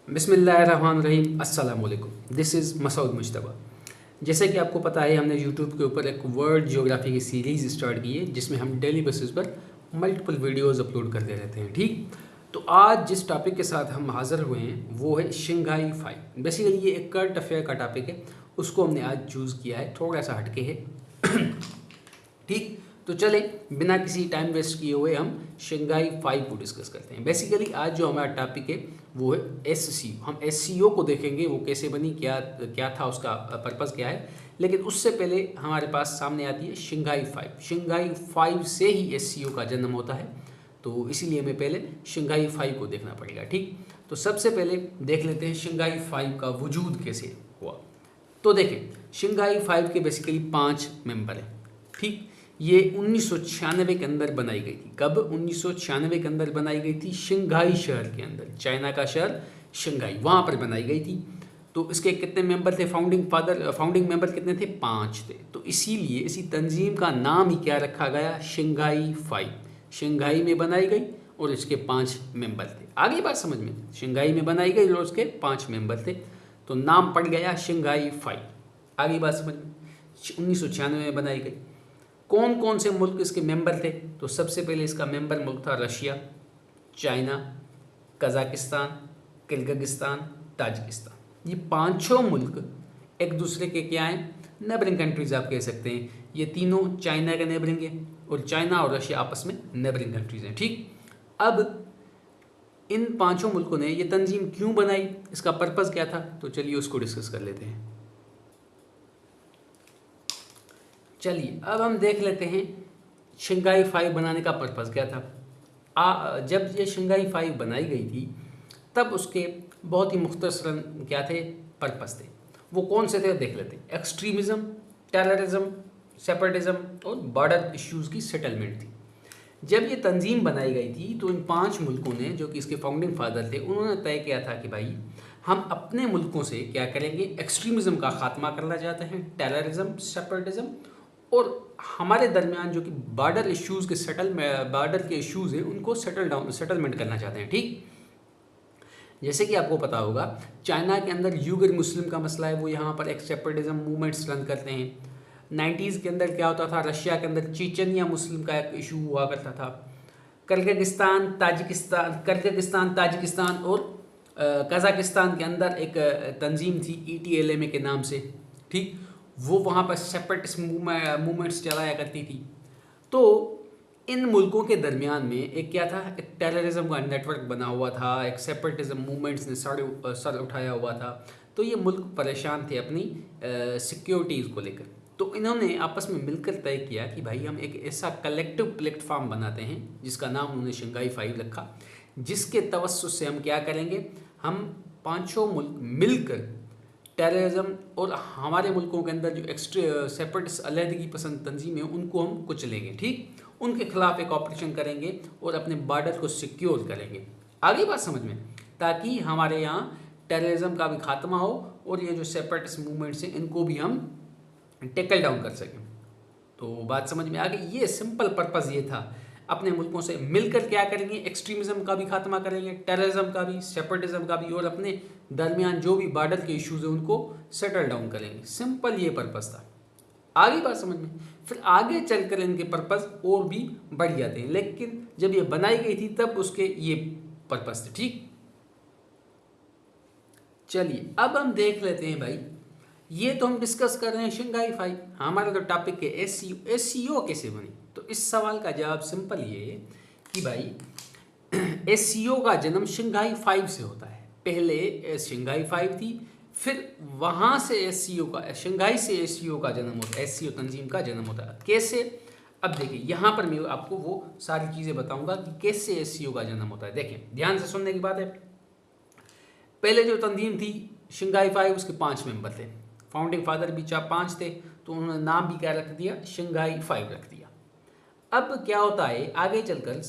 बिस्मिल्लाहिर्रहमानिर्रहीम अस्सलाम वालेकुम। This is Masood Mujtaba. जैसे कि आपको पता है, हमने यूट्यूब के ऊपर एक वर्ल्ड ज्योग्राफी की सीरीज़ स्टार्ट की है जिसमें हम डेली बेसिस पर मल्टीपल वीडियोस अपलोड करते रहते हैं। ठीक, तो आज जिस टॉपिक के साथ हम हाज़िर हुए हैं वो है शंघाई 5। बेसिकली ये एक करंट अफेयर का टॉपिक है, उसको हमने आज चूज़ किया है, थोड़ा सा हटके है। ठीक, तो चले बिना किसी टाइम वेस्ट किए हुए हम शंघाई 5 को डिस्कस करते हैं। बेसिकली आज जो हमारा टॉपिक है वो है एस। हम एस को देखेंगे, वो कैसे बनी, क्या क्या था, उसका पर्पज़ क्या है। लेकिन उससे पहले हमारे पास सामने आती है शंघाई 5। शंघाई 5 से ही एस का जन्म होता है, तो इसीलिए हमें पहले शंघाई 5 को देखना पड़ेगा। ठीक, तो सबसे पहले देख लेते हैं शंघाई 5 का वजूद कैसे हुआ। तो देखें, शंघाई 5 के बेसिकली 5 मेंबर हैं। ठीक, ये 1996 के अंदर बनाई गई थी। कब? 1996 के अंदर बनाई गई थी, शंघाई शहर के अंदर, चाइना का शहर शंघाई, वहाँ पर बनाई गई थी। तो इसके कितने मेंबर थे? फाउंडिंग मेंबर कितने थे? 5 थे। तो इसीलिए इसी तंजीम का नाम ही क्या रखा गया? शंघाई 5। शंघाई में बनाई गई और इसके 5 मेंबर थे। आगे बात समझ में, शंघाई में बनाई गई और उसके 5 मेंबर थे, तो नाम पड़ गया शंघाई 5। आगे बात समझ में, 1996 में बनाई गई। कौन कौन से मुल्क इसके मेंबर थे? तो सबसे पहले इसका मेंबर मुल्क था Russia, China, Kazakhstan, Kyrgyzstan, Tajikistan. ये पांचों मुल्क एक दूसरे के क्या हैं? नेबरिंग कंट्रीज आप कह सकते हैं। ये तीनों चाइना के नेबरिंग है और चाइना और रशिया आपस में नेबरिंग कंट्रीज हैं। ठीक, अब इन पांचों मुल्कों ने ये तंजीम क्यों बनाई, इसका पर्पज़ क्या था, तो चलिए उसको डिस्कस कर लेते हैं। चलिए अब हम देख लेते हैं शंघाई 5 बनाने का पर्पज़ क्या था। जब ये शंघाई 5 बनाई गई थी तब उसके बहुत ही मुख्तसरन क्या थे? पर्पज़ थे। वो कौन से थे देख लेते हैं। एक्सट्रीमिज़म, टेररिज्म, सेपरेटिज्म और बॉर्डर इश्यूज़ की सेटलमेंट थी। जब ये तंजीम बनाई गई थी तो इन 5 मुल्कों ने, जो कि इसके फाउंडिंग फादर थे, उन्होंने तय किया था कि भाई हम अपने मुल्कों से क्या करेंगे? एक्सट्रीमिज़म का ख़ात्मा करना चाहते हैं, टेररिज्म, सेपरेटिज्म और हमारे दरमियान जो कि बॉर्डर के इश्यूज़ हैं उनको सेटलमेंट करना चाहते हैं। ठीक, जैसे कि आपको पता होगा, चाइना के अंदर यूगर मुस्लिम का मसला है, वो यहाँ पर एक सेपरेटिज्म मूवमेंट्स रन करते हैं। 90s के अंदर क्या होता था, रशिया के अंदर चीचनिया मुस्लिम का एक इशू हुआ करता था। किर्गिस्तान, ताजिकिस्तान और कजाकिस्तान के अंदर एक तंजीम थी ETLMA के नाम से। ठीक, वो वहाँ पर सेपरेटिस्ट मूवमेंट्स चलाया करती थी। तो इन मुल्कों के दरमियान में एक क्या था? एक टेररिज्म का नेटवर्क बना हुआ था, एक सेपरेटिज्म मूवमेंट्स ने सर उठाया हुआ था। तो ये मुल्क परेशान थे अपनी सिक्योरिटीज़ को लेकर। तो इन्होंने आपस में मिलकर तय किया कि भाई हम एक ऐसा कलेक्टिव प्लेटफॉर्म बनाते हैं जिसका नाम उन्होंने शंघाई 5 रखा, जिसके तवस्सुस से हम क्या करेंगे? हम पाँचों मुल्क मिलकर टेररिज्म और हमारे मुल्कों के अंदर जो सेपरेटिस्ट अलहदगी पसंद तंजीम है उनको हम कुचलेंगे। ठीक, उनके खिलाफ एक ऑपरेशन करेंगे और अपने बॉर्डर को सिक्योर करेंगे। आगे बात समझ में, ताकि हमारे यहाँ टेररिज्म का भी खात्मा हो और ये जो सेपरेटिस्ट मूवमेंट्स हैं इनको भी हम टेकल डाउन कर सकें। तो बात समझ में आ गई। ये सिंपल पर्पज़ ये था, अपने मुल्कों से मिलकर क्या करेंगे? एक्सट्रीमिज़म का भी खात्मा करेंगे, टेररिज्म का भी, सेपरेटिज्म का भी, और अपने दरमियान जो भी बॉर्डर के इश्यूज़ हैं उनको सेटल डाउन करेंगे। सिंपल ये पर्पज़ था। आगे बात समझ में, फिर आगे चलकर इनके पर्पज़ और भी बढ़ जाते हैं, लेकिन जब ये बनाई गई थी तब उसके ये पर्पज़ थे। ठीक, चलिए अब हम देख लेते हैं भाई, ये तो हम डिस्कस कर रहे हैं शंघाई 5, हमारा तो टॉपिक है SCO कैसे बनी। तो इस सवाल का जवाब सिंपल ये है कि भाई SCO का जन्म शंघाई 5 से होता है। पहले शंघाई 5 थी, फिर वहाँ से शंघाई से SCO का जन्म होता है, SCO तंजीम का जन्म होता है। कैसे? अब देखिए, यहाँ पर मैं आपको वो सारी चीज़ें बताऊँगा कि कैसे SCO का जन्म होता है। देखिए ध्यान से सुनने की बात है। पहले जो तंजीम थी शंघाई 5, उसके 5 मेंबर थे, फाउंडिंग फादर भी 5 थे, तो उन्होंने नाम भी क्या रख दिया? शंघाई 5 रख दिया। अब क्या होता है आगे चलकर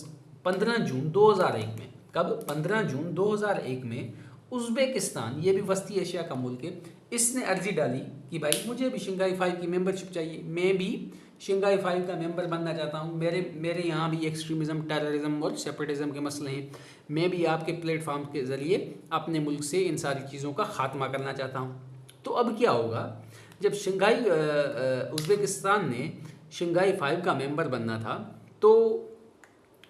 15 जून 2001 में, कब? 15 जून 2001 में उज़्बेकिस्तान, ये भी वस्ती एशिया का मुल्क है, इसने अर्जी डाली कि भाई मुझे भी शंघाई 5 की मेंबरशिप चाहिए, मैं भी शंघाई 5 का मेंबर बनना चाहता हूँ, मेरे यहाँ भी एक्सट्रीमिज़म, टेररिज्म और सेपरेटिज्म के मसले हैं, मैं भी आपके प्लेटफॉर्म के ज़रिए अपने मुल्क से इन सारी चीज़ों का ख़ात्मा करना चाहता हूँ। तो अब क्या होगा, जब शंघाई उज़्बेकिस्तान ने शंघाई 5 का मेंबर बनना था, तो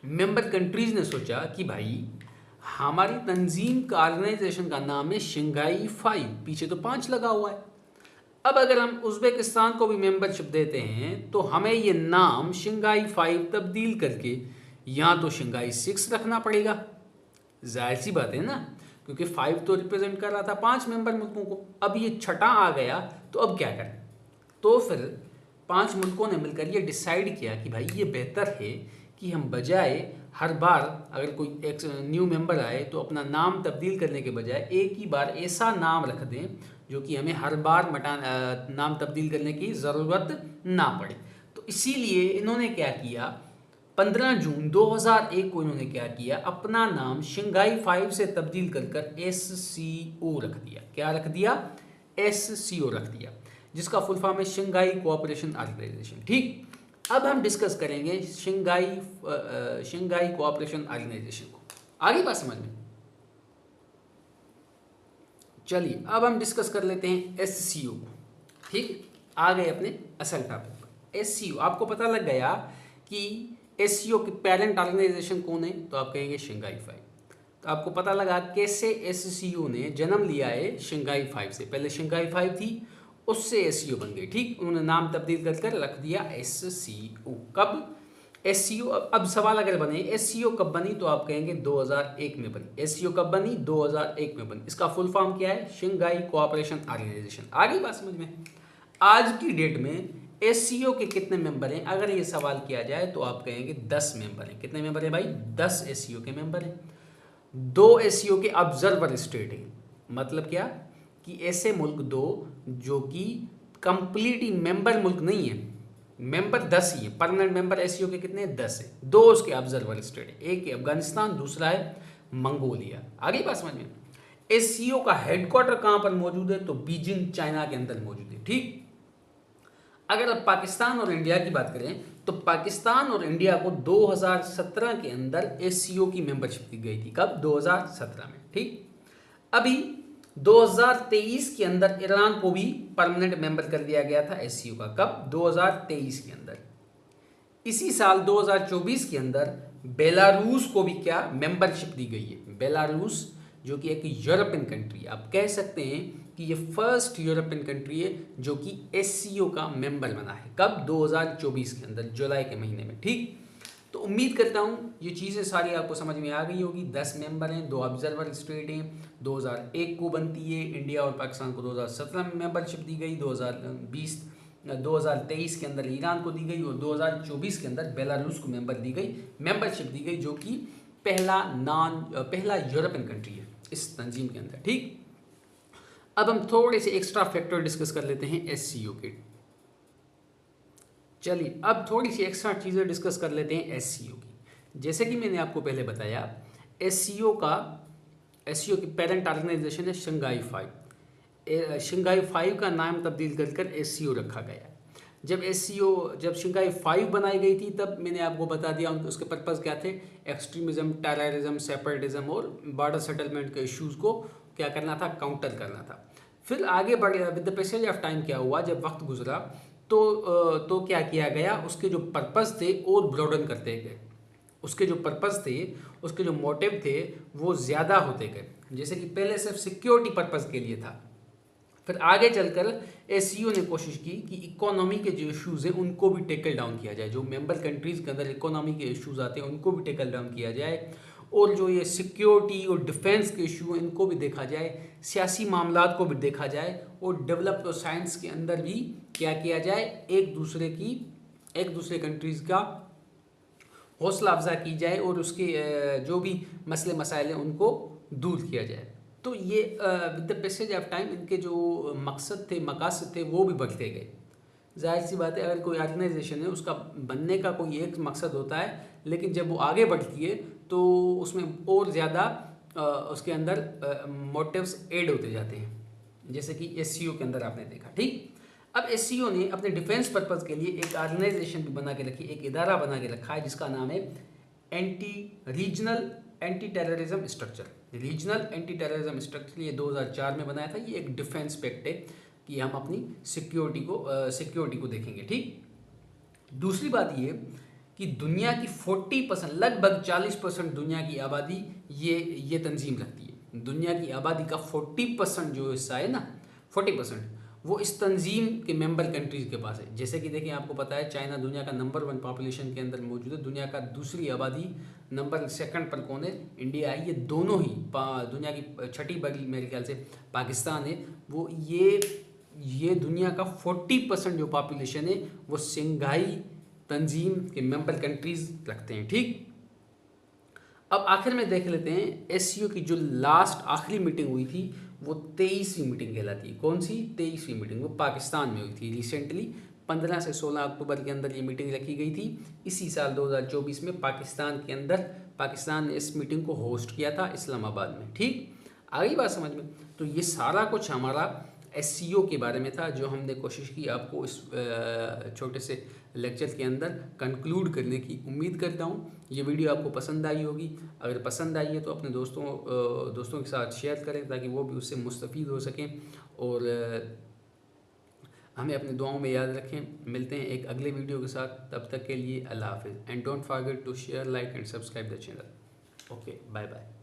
मेंबर कंट्रीज़ ने सोचा कि भाई हमारी तंजीम का, ऑर्गेनाइजेशन का नाम है शंघाई 5, पीछे तो 5 लगा हुआ है। अब अगर हम उज़्बेकिस्तान को भी मेंबरशिप देते हैं तो हमें ये नाम शंघाई 5 तब्दील करके यहाँ तो शंघाई 6 रखना पड़ेगा। जाहिर सी बात है ना, क्योंकि 5 तो रिप्रेजेंट कर रहा था 5 मेंबर मुल्कों को। अब ये छठा आ गया तो अब क्या करें? तो फिर 5 मुल्कों ने मिलकर ये डिसाइड किया कि भाई ये बेहतर है कि हम बजाय हर बार अगर कोई एक न्यू मेंबर आए तो अपना नाम तब्दील करने के बजाय एक ही बार ऐसा नाम रख दें जो कि हमें हर बार नाम तब्दील करने की ज़रूरत ना पड़े। तो इसीलिए इन्होंने क्या किया, 15 जून 2001 को इन्होंने क्या किया, अपना नाम शंघाई 5 से तब्दील कर SCO रख दिया। क्या रख दिया? SCO रख दिया, जिसका फुल फॉर्म है शंघाई कोऑपरेशन ऑर्गेनाइजेशन। ठीक, अब हम डिस्कस करेंगे शंघाई कोऑपरेशन ऑर्गेनाइजेशन को। आगे बात समझ में? चलिए अब हम डिस्कस कर लेते हैं SCO को। ठीक, आ गए अपने असल टॉपिक पर। SCO, आपको पता लग गया कि SCO की पेरेंट ऑर्गेनाइजेशन कौन है, तो आप कहेंगे शंघाई 5। तो आपको पता लगा कैसे SCO ने जन्म लिया है शंघाई 5 से। पहले शंघाई 5 थी, उससे SCO बन गई। ठीक, उन्होंने नाम तब्दील कर रख दिया SCO। कब SCO? अब सवाल अगर बने SCO कब बनी, तो आप कहेंगे 2001 में बनी। SCO कब बनी? 2001 में बनी। इसका फुल फॉर्म क्या है? Shanghai Cooperation Organisation. आगे बात समझ में? आज की डेट में SCO के कितने मेंबर हैं? अगर ये सवाल किया जाए तो आप कहेंगे 10 मेंबर हैं। कितने मेंबर हैं भाई? 10 SCO के मेंबर हैं। 2 SCO के ऑब्जर्वर स्टेट हैं। मतलब क्या कि ऐसे मुल्क 2 जो कि कंप्लीटली मेंबर मुल्क नहीं है, मेंबर 10 ही है। परमानेंट मेंबर SCO के कितने हैं? 10 है। 2 उसके ऑब्जर्वर स्टेट है, एक है अफगानिस्तान, दूसरा है मंगोलिया। आगे बात समझ में? SCO का हेडक्वार्टर कहाँ पर मौजूद है? तो बीजिंग चाइना के अंदर मौजूद है। ठीक, अगर अब पाकिस्तान और इंडिया की बात करें तो पाकिस्तान और इंडिया को 2017 के अंदर SCO की मेंबरशिप दी गई थी। कब? 2017 में। ठीक, अभी 2023 के अंदर ईरान को भी परमानेंट मेंबर कर दिया गया था SCO का। कब? 2023 के अंदर। इसी साल 2024 के अंदर बेलारूस को भी क्या मेंबरशिप दी गई है? बेलारूस जो कि एक यूरोपियन कंट्री है, आप कह सकते हैं कि ये फर्स्ट यूरोपियन कंट्री है जो कि SCO का मेंबर बना है। कब? 2024 के अंदर, जुलाई के महीने में। ठीक, तो उम्मीद करता हूँ ये चीज़ें सारी आपको समझ में आ गई होगी। 10 मेंबर हैं, 2 ऑब्जर्वर स्टेट हैं, 2001 को बनती है। इंडिया और पाकिस्तान को 2017 में मेंबरशिप दी गई, 2023 के अंदर ईरान को दी गई और 2024 के अंदर बेलारूस को मेंबरशिप दी गई जो कि पहला यूरोपियन कंट्री है इस तंजीम के अंदर। ठीक, अब हम थोड़े से एक्स्ट्रा फैक्टर डिस्कस कर लेते हैं SCO के। चलिए अब थोड़ी सी एक्स्ट्रा चीज़ें डिस्कस कर लेते हैं SCO की। जैसे कि मैंने आपको पहले बताया, SCO की पेरेंट ऑर्गेनाइजेशन है शंघाई 5। शंघाई 5 का नाम तब्दील कर SCO रखा गया। जब शंघाई 5 बनाई गई थी तब मैंने आपको बता दिया उसके पर्पज़ क्या थे। एक्सट्रीमिज़म, टेररिज्म, सेपरेटिज्म और बॉर्डर सेटलमेंट के इश्यूज़ को क्या करना था? काउंटर करना था। फिर आगे बढ़ with the passage of time क्या हुआ, जब वक्त गुजरा तो क्या किया गया, उसके जो पर्पज़ थे और ब्रॉडन करते गए। उसके जो पर्पज़ थे, उसके जो मोटिव थे वो ज़्यादा होते गए। जैसे कि पहले सिर्फ सिक्योरिटी पर्पज़ के लिए था, फिर आगे चलकर SCO ने कोशिश की कि इकोनॉमी के जो इश्यूज़ हैं उनको भी टेकल डाउन किया जाए। जो मेंबर कंट्रीज़ के अंदर इकोनॉमी के इश्यूज़ आते हैं उनको भी टेकल डाउन किया जाए, और जो ये सिक्योरिटी और डिफेंस के इशू हैं इनको भी देखा जाए, सियासी मामलात को भी देखा जाए, और डेवलप्ड साइंस के अंदर भी क्या किया जाए, एक दूसरे कंट्रीज़ का हौसला अफजा की जाए और उसके जो भी मसले मसाइल हैं उनको दूर किया जाए। तो ये with the passage of time इनके जो मकासद थे वो भी बढ़ते गए। जाहिर सी बात है, अगर कोई ऑर्गेनाइजेशन है उसका बनने का कोई एक मकसद होता है, लेकिन जब वो आगे बढ़ती है तो उसमें और ज़्यादा उसके अंदर मोटिव्स ऐड होते जाते हैं, जैसे कि SCO के अंदर आपने देखा। ठीक, अब एससीओ ने अपने डिफेंस पर्पज़ के लिए एक ऑर्गेनाइजेशन भी बना के रखी, एक इदारा बना के रखा है जिसका नाम है regional anti terrorism structure. Regional anti terrorism structure ये 2004 में बनाया था। ये एक डिफेंस पैक्ट है कि हम अपनी सिक्योरिटी को देखेंगे। ठीक, दूसरी बात ये कि दुनिया की 40%, लगभग 40% दुनिया की आबादी ये तंजीम रखती है। दुनिया की आबादी का 40% जो हिस्सा है ना, 40% वो इस तंजीम के मेंबर कंट्रीज़ के पास है। जैसे कि देखिए, आपको पता है चाइना दुनिया का नंबर 1 पॉपुलेशन के अंदर मौजूद है। दुनिया का दूसरी आबादी नंबर 2 पर कौन है? इंडिया है। ये दोनों ही दुनिया की छठी बड़ी मेरे ख्याल से पाकिस्तान है। वो ये दुनिया का 40% जो पॉपुलेशन है वो शंघाई तंजीम के मेंबर कंट्रीज़ रखते हैं। ठीक, अब आखिर में देख लेते हैं एससीओ की जो लास्ट आखिरी मीटिंग हुई थी वो 23वीं मीटिंग कहलाती है। कौन सी? 23वीं मीटिंग। वो पाकिस्तान में हुई थी रिसेंटली, 15 से 16 अक्टूबर के अंदर ये मीटिंग रखी गई थी। इसी साल 2024 में पाकिस्तान के अंदर पाकिस्तान ने इस मीटिंग को होस्ट किया था इस्लामाबाद में। ठीक, आ गई बात समझ में? तो ये सारा कुछ हमारा एससीओ के बारे में था, जो हमने कोशिश की आपको इस छोटे से लेक्चर के अंदर कंक्लूड करने की। उम्मीद करता हूँ ये वीडियो आपको पसंद आई होगी। अगर पसंद आई है तो अपने दोस्तों के साथ शेयर करें ताकि वो भी उससे मुस्तफ़ीद हो सकें, और हमें अपनी दुआओं में याद रखें। मिलते हैं एक अगले वीडियो के साथ, तब तक के लिए अल्लाह हाफिज़। And don't forget to share, like and subscribe the channel. Okay, bye bye.